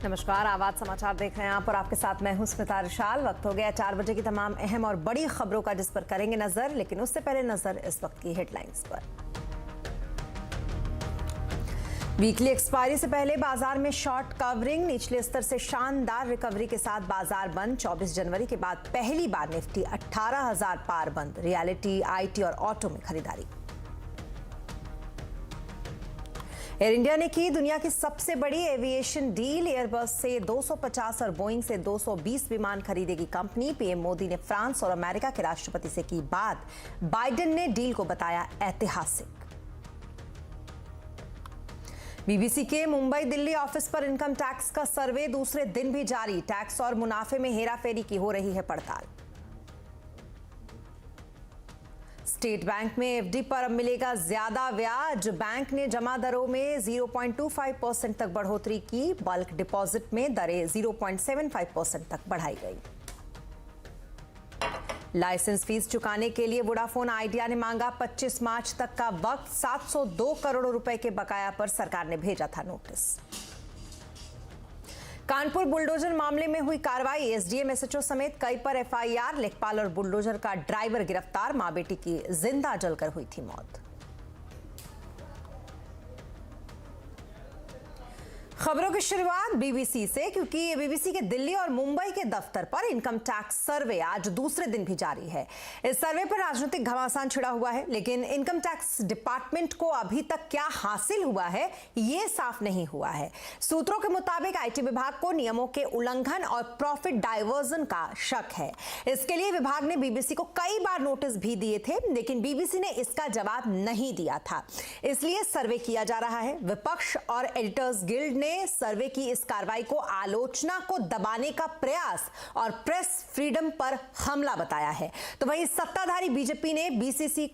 नमस्कार, आवाज समाचार देख रहे हैं आप और आपके साथ मैं हूं स्मिता रिशाल। वक्त हो गया 4 बजे की तमाम अहम और बड़ी खबरों का, जिस पर करेंगे नजर। लेकिन उससे पहले नजर इस वक्त की हेडलाइंस पर। वीकली एक्सपायरी से पहले बाजार में शॉर्ट कवरिंग, निचले स्तर से शानदार रिकवरी के साथ बाजार बंद। 24 जनवरी के बाद पहली बार निफ्टी 18,000 पार बंद। रियलिटी, आईटी और ऑटो में खरीदारी। एयर इंडिया ने की दुनिया की सबसे बड़ी एविएशन डील। एयरबस से 250 और बोइंग से 220 विमान खरीदेगी कंपनी। पीएम मोदी ने फ्रांस और अमेरिका के राष्ट्रपति से की बात। बाइडेन ने डील को बताया ऐतिहासिक। बीबीसी के मुंबई दिल्ली ऑफिस पर इनकम टैक्स का सर्वे दूसरे दिन भी जारी। टैक्स और मुनाफे में हेराफेरी की हो रही है पड़ताल। स्टेट बैंक में एफडी पर अब मिलेगा ज्यादा ब्याज। बैंक ने जमा दरों में 0.25% तक बढ़ोतरी की। बल्क डिपॉजिट में दरें 0.75% तक बढ़ाई गई। लाइसेंस फीस चुकाने के लिए वोडाफोन आइडिया ने मांगा 25 मार्च तक का वक्त। 702 करोड़ रुपए के बकाया पर सरकार ने भेजा था नोटिस। कानपुर बुलडोजर मामले में हुई कार्रवाई। एसडीएम, एसएचओ समेत कई पर एफआईआर। लेखपाल और बुलडोजर का ड्राइवर गिरफ्तार। मां बेटी की जिंदा जलकर हुई थी मौत। खबरों की शुरुआत बीबीसी से, क्योंकि बीबीसी के दिल्ली और मुंबई के दफ्तर पर इनकम टैक्स सर्वे आज दूसरे दिन भी जारी है। इस सर्वे पर राजनीतिक घमासान छिड़ा हुआ है, लेकिन इनकम टैक्स डिपार्टमेंट को अभी तक क्या हासिल हुआ है ये साफ नहीं हुआ है। सूत्रों के मुताबिक आईटी विभाग को नियमों के उल्लंघन और प्रॉफिट डाइवर्जन का शक है। इसके लिए विभाग ने बीबीसी को कई बार नोटिस भी दिए थे, लेकिन बीबीसी ने इसका जवाब नहीं दिया था। इसलिए सर्वे किया जा रहा है। विपक्ष और एडिटर्स गिल्ड ने सर्वे की इस कार्रवाई को आलोचना को दबाने का प्रयास और प्रेस फ्रीडम पर हमला बताया है। तो वहीं सत्ताधारी बीजेपी ने बीबीसी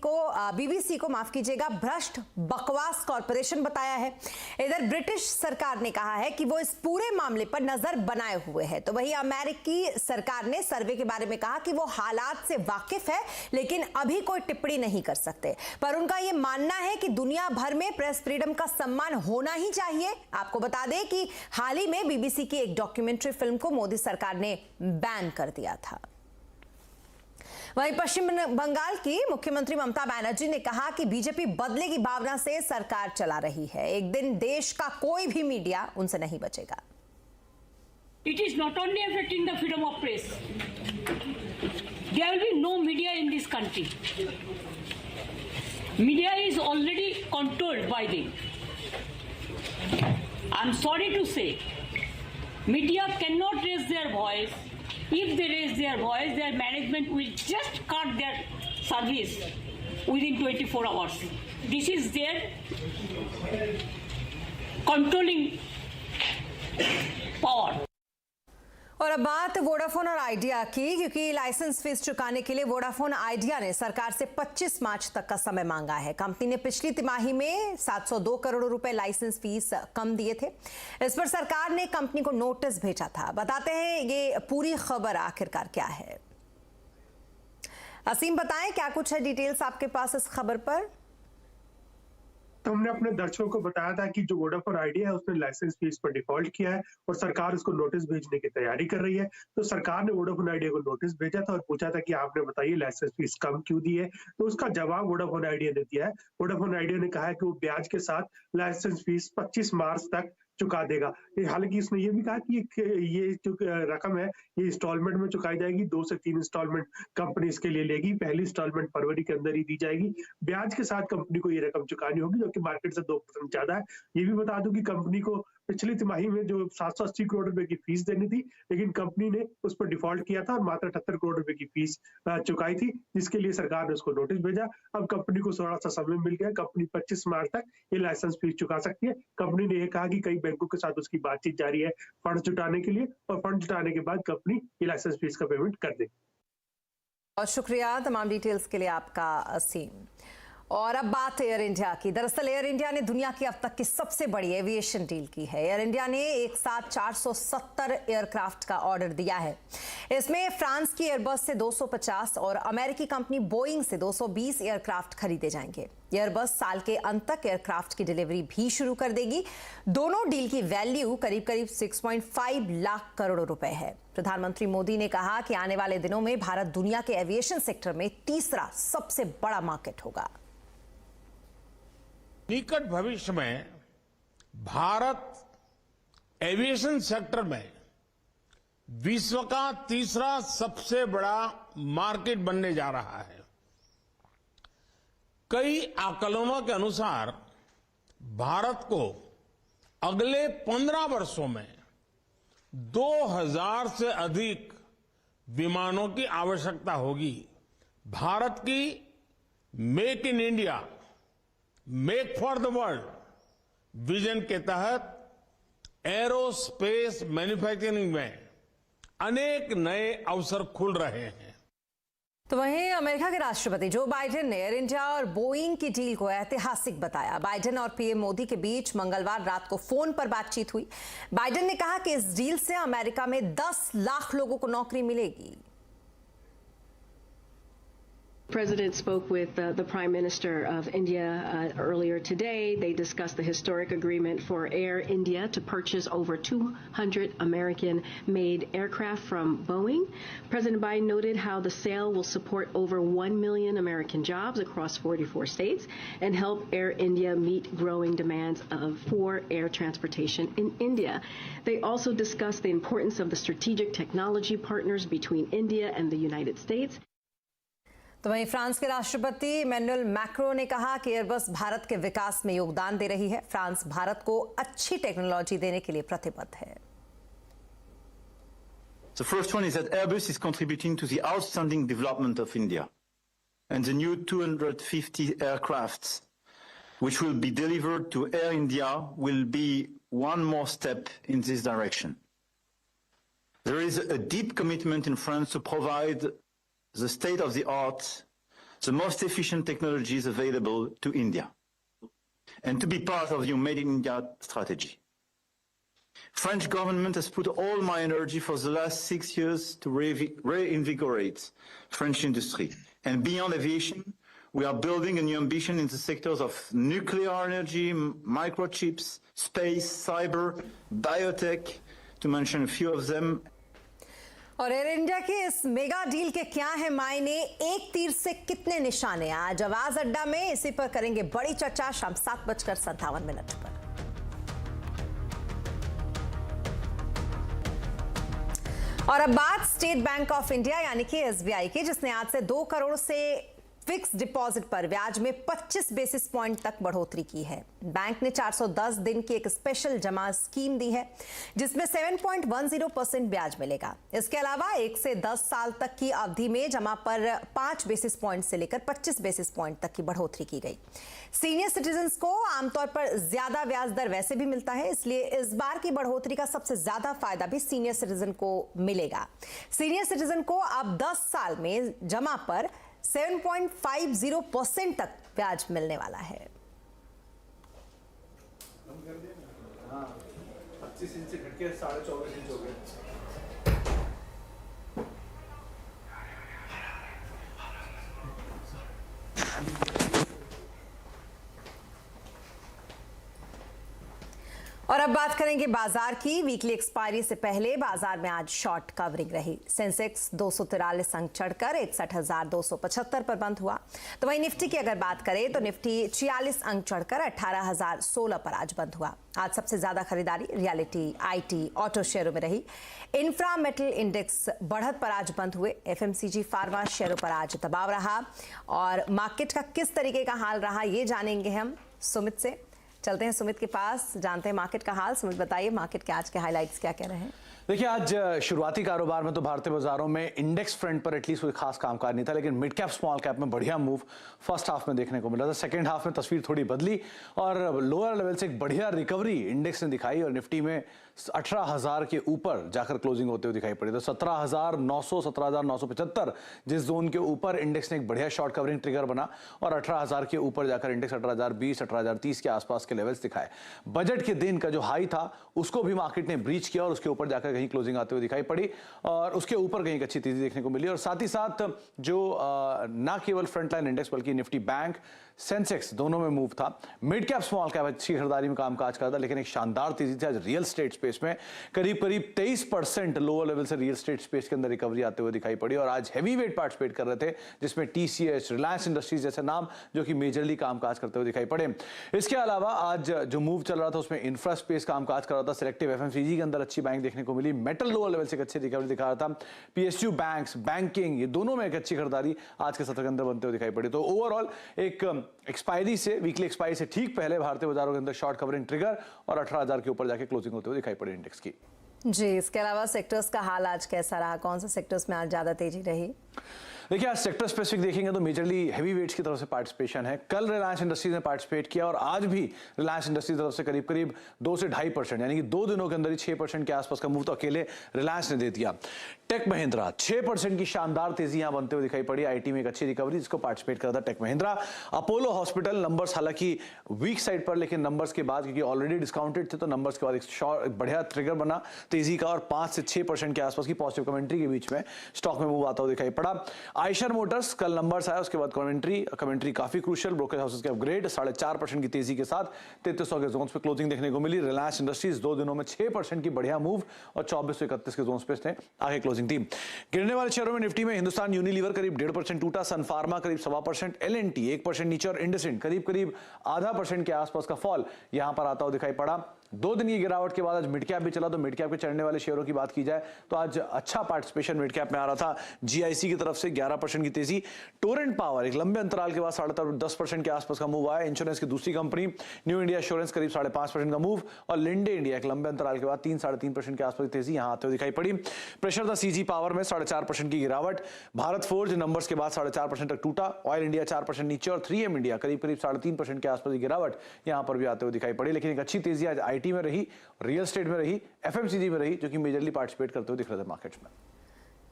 को माफ कीजिएगा, भ्रष्ट बकवास कॉरपोरेशन बताया है। इधर ब्रिटिश सरकार ने कहा है कि वो इस पूरे मामले पर नजर बनाए हुए है। तो वहीं अमेरिकी सरकार ने सर्वे के बारे में कहा कि वो हालात से वाकिफ है, लेकिन अभी कोई टिप्पणी नहीं कर सकते। पर उनका यह मानना है कि दुनिया भर में प्रेस फ्रीडम का सम्मान होना ही चाहिए। आपको बता दें कि हाल ही में बीबीसी की एक डॉक्यूमेंट्री फिल्म को मोदी सरकार ने बैन कर दिया था। वहीं पश्चिम बंगाल की मुख्यमंत्री ममता बनर्जी ने कहा कि बीजेपी बदले की भावना से सरकार चला रही है। एक दिन देश का कोई भी मीडिया उनसे नहीं बचेगा। It is not only affecting the freedom of press. There will be no media in this country. Media is already controlled by them. I'm sorry to say, media cannot raise their voice. If they raise their voice, their management will just cut their service within 24 hours. This is their controlling power. और अब बात Vodafone और idea की, क्योंकि licence fees चुकाने के लिए Vodafone idea ने सरकार से 25 मार्च तक का समय मांगा है। कंपनी ने पिछली तिमाही में 702 करोड़ रुपए लाइसेंस फीस कम दिए थे। इस पर सरकार ने कंपनी को नोटिस भेजा था। बताते हैं ये पूरी खबर आखिरकार क्या है। असीम, बताएं क्या कुछ है डिटेल्स आपके पास इस खबर पर। तो हमने अपने दर्शकों को बताया था कि जो वोडाफोन आइडिया है उसने लाइसेंस फीस पर डिफॉल्ट किया है और सरकार उसको नोटिस भेजने की तैयारी कर रही है। तो सरकार ने वोडाफोन आइडिया को नोटिस भेजा था और पूछा था कि आपने बताइए लाइसेंस फीस कम क्यों दी है। तो उसका जवाब वोडाफोन आइडिया ने दिया है। वोडाफोन आइडिया ने कहा है कि वो ब्याज के साथ लाइसेंस फीस 25 मार्च तक चुका देगा। हालांकि इसने ये भी कहा कि ये जो रकम है ये इंस्टॉलमेंट में चुकाई जाएगी। 2 से 3 इंस्टॉलमेंट कंपनी इसके लिए लेगी। पहली इंस्टॉलमेंट फरवरी के अंदर ही दी जाएगी। ब्याज के साथ कंपनी को ये रकम चुकानी होगी, जो कि मार्केट से 2% ज्यादा है। ये भी बता दूं कि कंपनी को पिछली तिमाही में जो 780 करोड़ रुपए की फीस देनी थी, लेकिन कंपनी ने उस पर डिफॉल्ट किया था और मात्र 78 करोड़ रुपए की फीस चुकाई थी, जिसके लिए सरकार ने उसको नोटिस भेजा। अब कंपनी को थोड़ा सा समय मिल गया। कंपनी 25 मार्च तक ये लाइसेंस फीस चुका सकती है। कंपनी ने यह कहा कि कई बैंकों के साथ उसकी बातचीत जारी है फंड जुटाने के लिए, और फंड जुटाने के बाद कंपनी ये लाइसेंस फीस का पेमेंट कर देगी। बहुत शुक्रिया तमाम डिटेल्स के लिए आपका असीम। और अब बात एयर इंडिया की। दरअसल एयर इंडिया ने दुनिया की अब तक की सबसे बड़ी एविएशन डील की है। एयर इंडिया ने एक साथ 470 एयरक्राफ्ट का ऑर्डर दिया है। इसमें फ्रांस की एयरबस से 250 और अमेरिकी कंपनी बोइंग से 220 एयरक्राफ्ट खरीदे जाएंगे। एयरबस साल के अंत तक एयरक्राफ्ट की डिलीवरी भी शुरू कर देगी। दोनों डील की वैल्यू करीब करीब 6.5 लाख करोड़ रुपए है। प्रधानमंत्री मोदी ने कहा कि आने वाले दिनों में भारत दुनिया के एविएशन सेक्टर में तीसरा सबसे बड़ा मार्केट होगा। निकट भविष्य में भारत एविएशन सेक्टर में विश्व का तीसरा सबसे बड़ा मार्केट बनने जा रहा है। कई आकलनों के अनुसार भारत को अगले 15 वर्षों में 2000 से अधिक विमानों की आवश्यकता होगी। भारत की make in India, make for the world vision के तहत एरोस्पेस मैन्युफैक्चरिंग में अनेक नए अवसर खुल रहे हैं। तो वहीं अमेरिका के राष्ट्रपति जो बाइडेन ने एयर इंडिया और बोइंग की डील को ऐतिहासिक बताया। बाइडेन और पीएम मोदी के बीच मंगलवार रात को फोन पर बातचीत हुई। बाइडेन ने कहा कि इस डील से अमेरिका में 10 लाख लोगों को नौकरी मिलेगी। The President spoke with the Prime Minister of India earlier today. They discussed the historic agreement for Air India to purchase over 200 American-made aircraft from Boeing. President Biden noted how the sale will support over 1 million American jobs across 44 states and help Air India meet growing demands for air transportation in India. They also discussed the importance of the strategic technology partners between India and the United States. तो वहीं France के राष्ट्रपति Emmanuel Macron ने कहा कि Airbus Bharat के विकास में योगदान दे रही है। फ्रांस भारत को अच्छी टेक्नोलॉजी देने के लिए प्रतिबद्ध है। The first one is that Airbus is contributing to the outstanding development of India, and the new 250 aircrafts which will be delivered to Air India will be one more step in this direction. There is a deep commitment in France to provide the state-of-the-art, the most efficient technologies available to India, and to be part of your Made in India strategy. French government has put all my energy for the last 6 years to reinvigorate French industry. And beyond aviation, we are building a new ambition in the sectors of nuclear energy, microchips, space, cyber, biotech, to mention a few of them. और air India के इस mega deal के क्या है मायने, एक तीर से कितने निशाने, आज आवाज अड्डा में इसी पर करेंगे बड़ी चर्चा शाम 7:57 पर। और अब बात स्टेट बैंक ऑफ इंडिया यानी कि एसबीआई की, जिसने आज से 2 करोड़ से फिक्स डिपॉजिट पर ब्याज में 25 बेसिस पॉइंट तक बढ़ोतरी की है। बैंक ने 410 दिन की एक स्पेशल जमा स्कीम दी है जिसमें 7.10% ब्याज मिलेगा। इसके अलावा 1 से 10 साल तक की अवधि में जमा पर 5 बेसिस पॉइंट से लेकर 25 बेसिस पॉइंट तक की बढ़ोतरी की गई। सीनियर सिटीजन्स को आमतौर पर ज्यादा ब्याज दर वैसे भी मिलता है, इसलिए इस बार की बढ़ोतरी का सबसे ज्यादा फायदा भी सीनियर सिटीजन को मिलेगा। सीनियर सिटीजन को अब 10 साल में जमा पर 7.50% तक ब्याज मिलने वाला है। 25 इंच से घट के 24.5 इंच हो गए। और अब बात करेंगे बाजार की। वीकली एक्सपायरी से पहले बाजार में आज शॉर्ट कवरिंग रही। सेंसेक्स 243 अंक चढ़कर 61,275 पर बंद हुआ। तो वहीं निफ्टी की अगर बात करें तो निफ्टी 46 अंक चढ़कर 18,016 पर आज बंद हुआ। आज सबसे ज्यादा खरीदारी रियलिटी, आईटी, ऑटो शेयरों में रही। इंफ्रा मेटल इंडेक्स बढ़त पर आज बंद हुए। एफएमसीजी फार्मा शेयरों पर आज दबाव रहा। और मार्केट का किस तरीके का हाल रहा ये जानेंगे हम सुमित से। चलते हैं सुमित के पास, जानते हैं मार्केट का हाल। सुमित बताइए, मार्केट के आज के हाइलाइट्स क्या कह रहे हैं? देखिए, आज शुरुआती कारोबार में तो भारतीय बाजारों में इंडेक्स फ्रंट पर एटलीस्ट कोई खास कामकाज नहीं था, लेकिन मिड कैप स्मॉल कैप में बढ़िया मूव फर्स्ट हाफ में देखने को मिला था। सेकंड हाफ में तस्वीर थोड़ी बदली और लोअर लेवल से एक बढ़िया रिकवरी इंडेक्स ने दिखाई और निफ्टी में 18,000 के ऊपर जाकर क्लोजिंग होते हुए दिखाई पड़ी। तो 17,900, 17,975 जिस जोन के ऊपर इंडेक्स ने एक बढ़िया शॉर्ट कवरिंग ट्रिगर बना और 18,000 के ऊपर जाकर इंडेक्स 18,020, 18,030 के आसपास के लेवल्स दिखाए। बजट के दिन का जो हाई था उसको भी मार्केट ने ब्रीच किया और उसके ऊपर जाकर कहीं क्लोजिंग आते हुए दिखाई पड़ी और उसके ऊपर कहीं एक अच्छी तेजी देखने को मिली। और साथ ही साथ जो ना केवल फ्रंटलाइन इंडेक्स बल्कि निफ्टी बैंक, सेंसेक्स दोनों में मूव था। मिड कैप स्मॉल कैप अच्छी खरीदारी में कामकाज करता, लेकिन एक शानदार तेजी थी आज रियल एस्टेट स्पेस में। करीब 23% लोअर लेवल से रियल एस्टेट स्पेस के अंदर रिकवरी आते हुए दिखाई पड़ी। और आज हैवी वेट पार्टिसिपेट कर रहे थे, जिसमें टीसीएस, रिलायंस इंडस्ट्रीज जैसे नाम जो कि मेजरली कामकाज करते हुए दिखाई पड़े। इसके अलावा आज जो मूव चल रहा था उसमें इंफ्रा स्पेस कामकाज कर रहा था। सिलेक्टिव एफएमसीजी के अंदर अच्छी बैंक देखने को मिली। मेटल लोअर लेवल से एक अच्छी रिकवरी दिखा रहा था। पीएसयू बैंक्स, बैंकिंग, ये दोनों में एक अच्छी खरीदारी आज के सत्र के अंदर बनते हुए दिखाई पड़ी। तो ओवरऑल एक एक्सपायरी से, वीकली एक्सपायरी से ठीक पहले भारतीय बाजारों के अंदर शॉर्ट कवरिंग ट्रिगर और 18,000 के ऊपर जाके क्लोजिंग होते हुए दिखाई पड़ी इंडेक्स की। जी, इसके अलावा सेक्टर्स का हाल आज कैसा रहा? कौन से सेक्टर्स में आज ज्यादा तेजी रही? देखिए, आज सेक्टर स्पेसिफिक देखेंगे तो मेजरली हैवी वेट्स की तरफ से पार्टिसिपेशन है। कल रिलायंस इंडस्ट्रीज ने पार्टिसिपेट किया और आज भी रिलायंस इंडस्ट्रीज की तरफ से करीब 2 से 2.5%, यानी कि 2 दिनों के अंदर ही 6% के आसपास का मूव तो अकेले रिलायंस ने दे दिया। टेक महिंद्रा 6% की शानदार तेजी यहां बनते हुए दिखाई पड़ी। आईटी में एक अच्छी रिकवरी जिसको पार्टिसिपेट कर रहा था Tech Mahindra. Apollo hospital numbers हालांकि वीक साइड पर, लेकिन नंबर्स के बाद क्योंकि ऑलरेडी डिस्काउंटेड थे तो नंबर्स के बाद एक बढ़िया ट्रिगर बना तेजी का और 5 से 6% के आसपास की पॉजिटिव कमेंट्री के बीच में स्टॉक में मूव आता हुआ दिखाई पड़ा। आयशर मोटर्स कल नंबर्स आया, उसके बाद कमेंट्री काफी क्रूशियल, ब्रोकर हाउसेस के अपग्रेड 4.5% की तेजी के साथ 3300 के जोन्स पे क्लोजिंग देखने को मिली। रिलायंस इंडस्ट्रीज 2 दिनों में 6% की बढ़िया मूव और 2431 के जोन्स पे इसने आगे क्लोजिंग थी। गिरने वाले शेयरों में निफ्टी में हिंदुस्तान यूनिलीवर करीब 1.5% टूटा, सन फार्मा करीब 1.25%, एलएनटी 1% नीचे और इंडसइंड करीब 0.5% के आसपास का फॉल यहां पर आता हुआ दिखाई पड़ा। 2 दिन की गिरावट के बाद आज मिड कैप भी चला, तो मिड कैप के चढ़ने वाले शेयरों की बात की जाए तो आज अच्छा पार्टिसिपेशन मिड कैप में आ रहा था। जीआईसी की तरफ से 11% की तेजी। टोरेंट पावर एक लंबे अंतराल के बाद 10% के आसपास का मूव आया। इंश्योरेंस की दूसरी कंपनी न्यू इंडिया एश्योरेंस करीब 5.5% का मूव और लिंडे इंडिया एक लंबे अंतराल के बाद 3-3.5% के आसपास तेजी यहां आते हुए दिखाई पड़ी। प्रेशर था सीजी पावर में 4.5% की गिरावट। भारत फोर्ज नंबर्स के बाद 4.5% तक टूटा। ऑयल इंडिया 4% नीचे और 3M इंडिया करीब 3.5% के आसपास की गिरावट यहां पर भी आते हुए दिखाई पड़ी। लेकिन एक अच्छी तेजी आज आईटी में रही, रियल एस्टेट में रही, एफएमसीजी में रही, जो कि मेजरली पार्टिसिपेट करते हुए दिख रहे थे मार्केट्स में।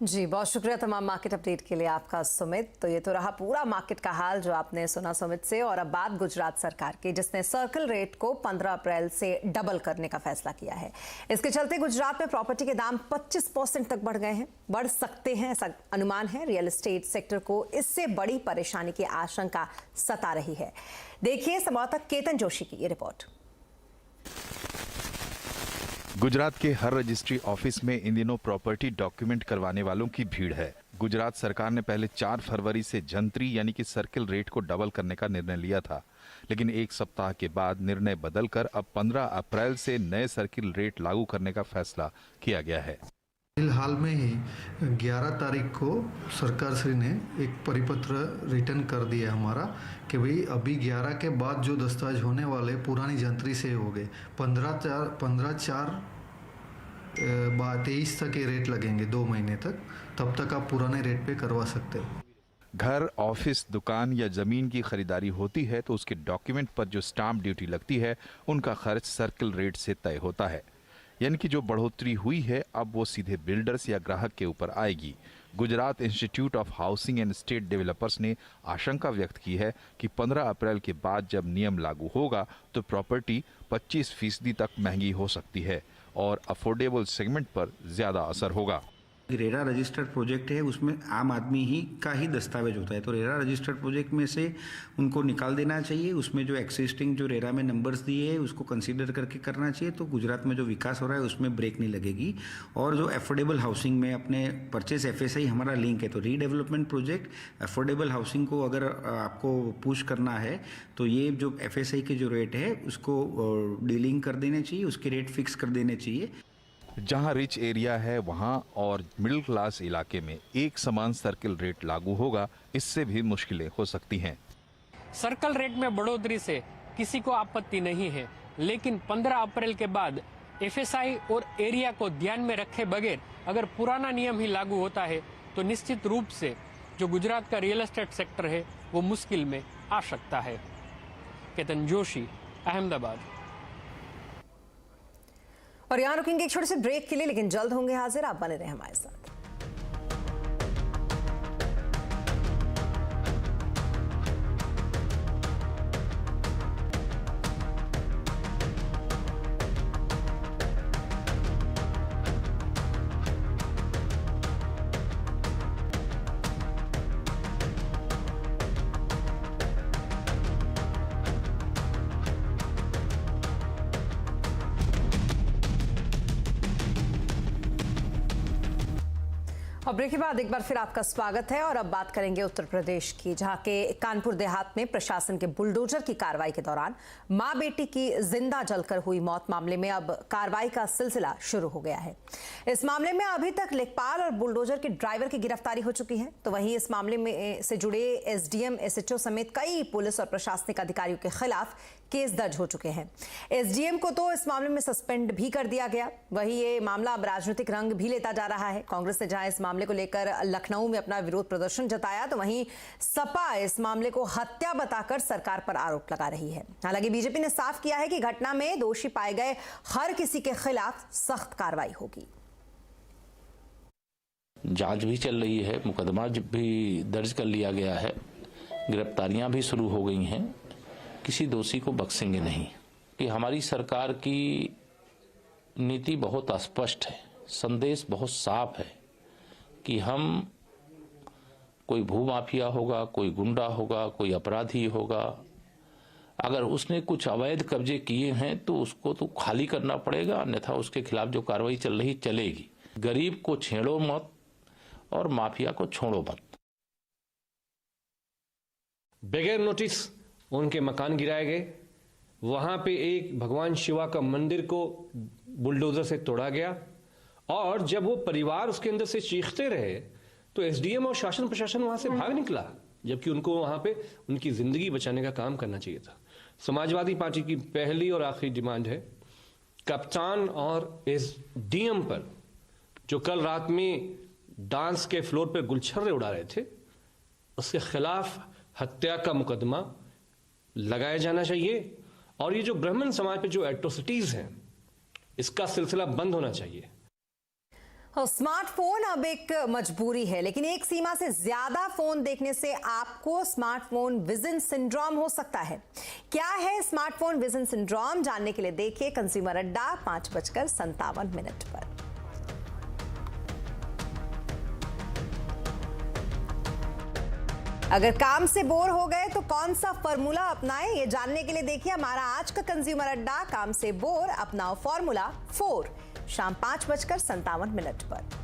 जी, बहुत शुक्रिया तमाम मार्केट अपडेट के लिए आपका सुमित। तो ये तो रहा पूरा मार्केट का हाल जो आपने सुना सुमित से। और अब बात गुजरात सरकार की, जिसने सर्कल रेट को 15 अप्रैल से डबल करने का फैसला किया है। इसके चलते गुजरात में प्रॉपर्टी के दाम 25% तक बढ़ गए हैं, बढ़ सकते हैं ऐसा अनुमान है। रियल एस्टेट सेक्टर को इससे बड़ी परेशानी की आशंका सता रही है। देखिए संवाददाता केतन जोशी की ये रिपोर्ट। गुजरात के हर रजिस्ट्री ऑफिस में इन दिनों प्रॉपर्टी डॉक्यूमेंट करवाने वालों की भीड़ है। गुजरात सरकार ने पहले 4 फरवरी से जंत्री यानी कि सर्किल रेट को डबल करने का निर्णय लिया था, लेकिन एक सप्ताह के बाद निर्णय बदलकर अब 15 अप्रैल से नए सर्किल रेट लागू करने का फैसला किया गया है। हाल में ही 11 तारीख को सरकार श्री ने एक परिपत्र रिटर्न कर दिया हमारा कि भाई अभी 11 के बाद जो दस्तावेज होने वाले पुरानी जंत्री से हो गए। 15/4/23 तक ये रेट लगेंगे, 2 महीने तक। तब तक आप पुराने रेट पे करवा सकते हो। घर, ऑफिस, दुकान या जमीन की खरीदारी होती है तो उसके डॉक्यूमेंट पर जो स्टाम्प ड्यूटी लगती है उनका खर्च सर्किल रेट से तय होता है। यानी कि जो बढ़ोतरी हुई है अब वो सीधे बिल्डर्स या ग्राहक के ऊपर आएगी। Gujarat institute of housing and state developers ने आशंका व्यक्त की है कि 15 अप्रैल के बाद जब नियम लागू होगा तो प्रॉपर्टी 25% तक महंगी हो सकती है और अफोर्डेबल सेगमेंट पर ज्यादा असर होगा। रेरा रजिस्टर्ड प्रोजेक्ट है, उसमें आम आदमी ही का ही दस्तावेज होता है, तो रेरा रजिस्टर्ड प्रोजेक्ट में से उनको निकाल देना चाहिए। उसमें जो एक्सिस्टिंग जो रेरा में नंबर्स दिए है उसको कंसीडर करके करना चाहिए। तो गुजरात में जो विकास हो रहा है उसमें ब्रेक नहीं लगेगी। और जो अफोर्डेबल हाउसिंग में अपने परचेस FSI हमारा लिंक है, तो रीडेवलपमेंट प्रोजेक्ट अफोर्डेबल हाउसिंग को अगर आपको पुश करना है तो ये जो FSI के जो रेट है उसको डीलिंग कर देने चाहिए, उसके रेट फिक्स कर देने चाहिए। जहां रिच एरिया है वहां और मिडिल क्लास इलाके में एक समान सर्किल रेट लागू होगा, इससे भी मुश्किलें हो सकती हैं। सर्कल रेट में बढ़ोतरी से किसी को आपत्ति नहीं है, लेकिन 15 अप्रैल के बाद FSI और एरिया को ध्यान में रखे बगैर अगर पुराना नियम ही लागू होता है तो निश्चित रूप से जो गुजरात का रियल एस्टेट सेक्टर है वो मुश्किल में आ सकता है। केतन जोशी, अहमदाबाद। और यहाँ रुकेंगे एक छोटे से ब्रेक के लिए, लेकिन जल्द होंगे हाजिर। आप बने रहे हमारे साथ। खबरें के बाद एक बार फिर आपका स्वागत है और अब बात करेंगे उत्तर प्रदेश की, जहां के कानपुर देहात में प्रशासन के बुलडोजर की कार्रवाई के दौरान मां बेटी की जिंदा जलकर हुई मौत मामले में अब कार्रवाई का सिलसिला शुरू हो गया है। इस मामले में अभी तक लेखपाल और बुलडोजर के ड्राइवर की गिरफ्तारी हो चुकी है, तो वहीं इस मामले में से जुड़े एसडीएम, एसएचओ समेत कई पुलिस और प्रशासनिक अधिकारियों के खिलाफ केस दर्ज हो चुके हैं। एसडीएम को तो इस मामले में सस्पेंड भी कर दिया गया। वहीं ये मामला अब राजनीतिक रंग भी लेता जा रहा है। कांग्रेस ने जहां इस मामले को लेकर लखनऊ में अपना विरोध प्रदर्शन जताया, तो वहीं सपा इस मामले को हत्या बताकर सरकार पर आरोप लगा रही है। हालांकि बीजेपी ने साफ किया है कि घटना में दोषी पाए गए हर किसी के खिलाफ सख्त कार्रवाई होगी। जांच भी चल रही है, मुकदमा भी दर्ज कर लिया गया है, गिरफ्तारियां भी शुरू हो गई हैं। किसी दोषी को बख्शेंगे नहीं। कि हमारी सरकार की नीति बहुत स्पष्ट है, संदेश बहुत साफ है कि हम, कोई भूमाफिया होगा, कोई गुंडा होगा, कोई अपराधी होगा, अगर उसने कुछ अवैध कब्जे किए हैं तो उसको तो खाली करना पड़ेगा, अन्यथा उसके खिलाफ जो कार्रवाई चल रही चलेगी। गरीब को छेड़ो मत और माफिया को छोड़ो मत। बगैर नोटिस उनके मकान गिराए गए। वहां पे एक भगवान शिवा का मंदिर को बुलडोजर से तोड़ा गया और जब वो परिवार उसके अंदर से चीखते रहे तो एसडीएम और शासन प्रशासन वहां से भाग निकला, जबकि उनको वहां पे उनकी जिंदगी बचाने का काम करना चाहिए था। समाजवादी पार्टी की पहली और आखिरी डिमांड है, कप्तान और एसडीएम पर जो कल रात में डांस के फ्लोर पे गुलछर्रे उड़ा रहे थे, उसके खिलाफ हत्या का मुकदमा लगाया जाना चाहिए और ये जो ब्राह्मण समाज पे जो एट्रोसिटीज हैं, इसका सिलसिला बंद होना चाहिए। स्मार्टफोन अब एक मजबूरी है, लेकिन एक सीमा से ज्यादा फोन देखने से आपको स्मार्टफोन विजन सिंड्रोम हो सकता है। क्या है स्मार्टफोन विजन सिंड्रोम, जानने के लिए देखिए कंज्यूमर अड्डा 5:57 पर। अगर काम से बोर हो गए तो कौन सा फॉर्मूला अपनाएं, ये जानने के लिए देखिए हमारा आज का कंज्यूमर अड्डा। काम से बोर अपनाओ फॉर्मूला 4, शाम 5:57 पर।